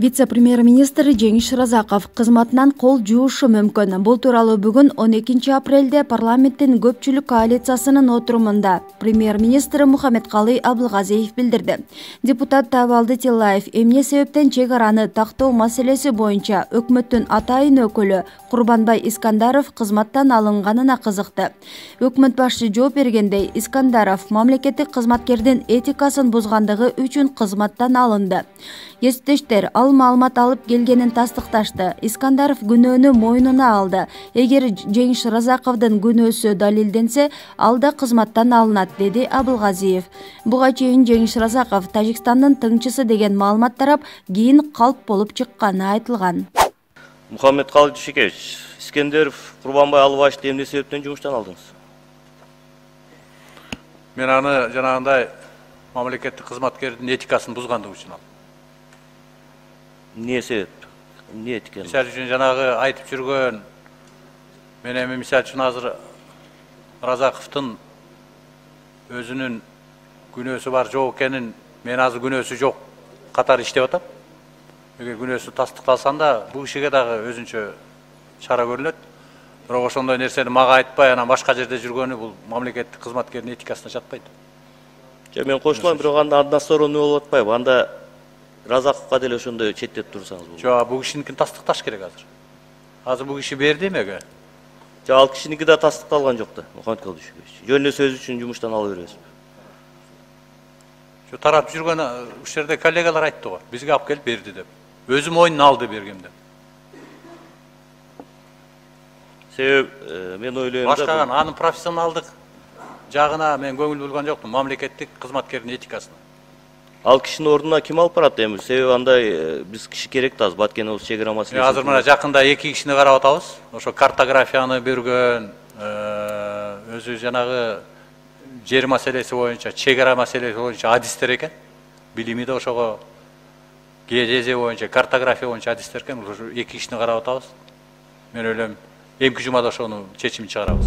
Вице-премьер-министр Жеңиш Шыразаков кызматынан кол жуушу мүмкүн. Бул тууралуу бүгүн 12 апрелде парламенттин көпчүлүк коалициясынын отурумунда премьер-министр Мухаммедкалый Абылгазиев билдирди. Депутат Табалды Тиллаев эмне себептен чек араны тактоо маселеси боюнча өкмөттүн атайын өкүлү Курбанбай Искандаров кызматтан алынганына кызыкты. Өкмөт башчы жооп бергендей, Искандаров мамлекеттик кызматкердин этикасын бузгандыгы үчүн кызматтан алынды. Кесиптештер ал маалымат алып келгенин тастыкташты. Искандаров күнөөнү мойнуна алды. Эгер Жеңиш Шыразаковдун күнөөсү далилденсе, ал да кызматтан алынат, деди Абылгазиев. Буга чейин Жеңиш Шыразаков Тажикстандын тыңчысы деген маалымат тарап, кийин калп болуп чыкканы айтылган. Мухаммедкалый Дүйшекевич, Искендеров Курбанбай Алыбаевди эмне себептен жумуштан алдыңыз? Мен аны жанагындай мамлекеттик кызматкердин этикасын бузгандыгы үчүн алдым. Не себеп? Не этика? Мисал үчүн жанагы айтып жүргөн, мен эми мисал үчүн азыр Разаковдун өзүнүн күнөөсү бар жок экенин, мен азыр күнөөсү жок катары иштеп атам. Эгер күнөөсү тастыкталсам да, бул кишиге дагы өзүнчө чара көрүлөт. Бирок ошондой нерсени мага айтпай, анан башка жерде жүргөнү бул мамлекеттик кызматкердин этикасына жатпайт. Мен кошулам, бирок андан sonra эмне болуп атпайбы? Анда Разаковга деле ошондой четтеп турсаңыз болот. Жок, бул кишиникин тастыкташ керек азыр. Азыр бул киши берди эмеге? Жок, ал кишиники да тастыкталган жок да, Мухаммедкалый Дүйшекевич. Жөн эле сөз үчүн жумуштан ала бересизби? Şu tarap жүргөн ушул жерде коллегалар айтты го, бизге алып келип берди деп. Өзү мойнуна алды бергем деп. Себеп мен ойлойм да. Башка анын профессионалдык жагына мен көңүл бурган жоктум, мамлекеттик кызматкердин этикасына. Ал кишинин ордуна ким алып барат эми? Себеби андай биз киши керек да, Баткен чек ара маселеси. Азыр мына жакында эки кишини карап атабыз. Ошо картографияны берген, өзү жанагы жер маселеси боюнча, чек ара маселеси боюнча адистер экен. Билими да ошого геодезия боюнча, картография боюнча адистер экен. Ошо эки кишини карап атабыз. Мен ойлойм, эмки жумада ошону чечимин чыгарабыз.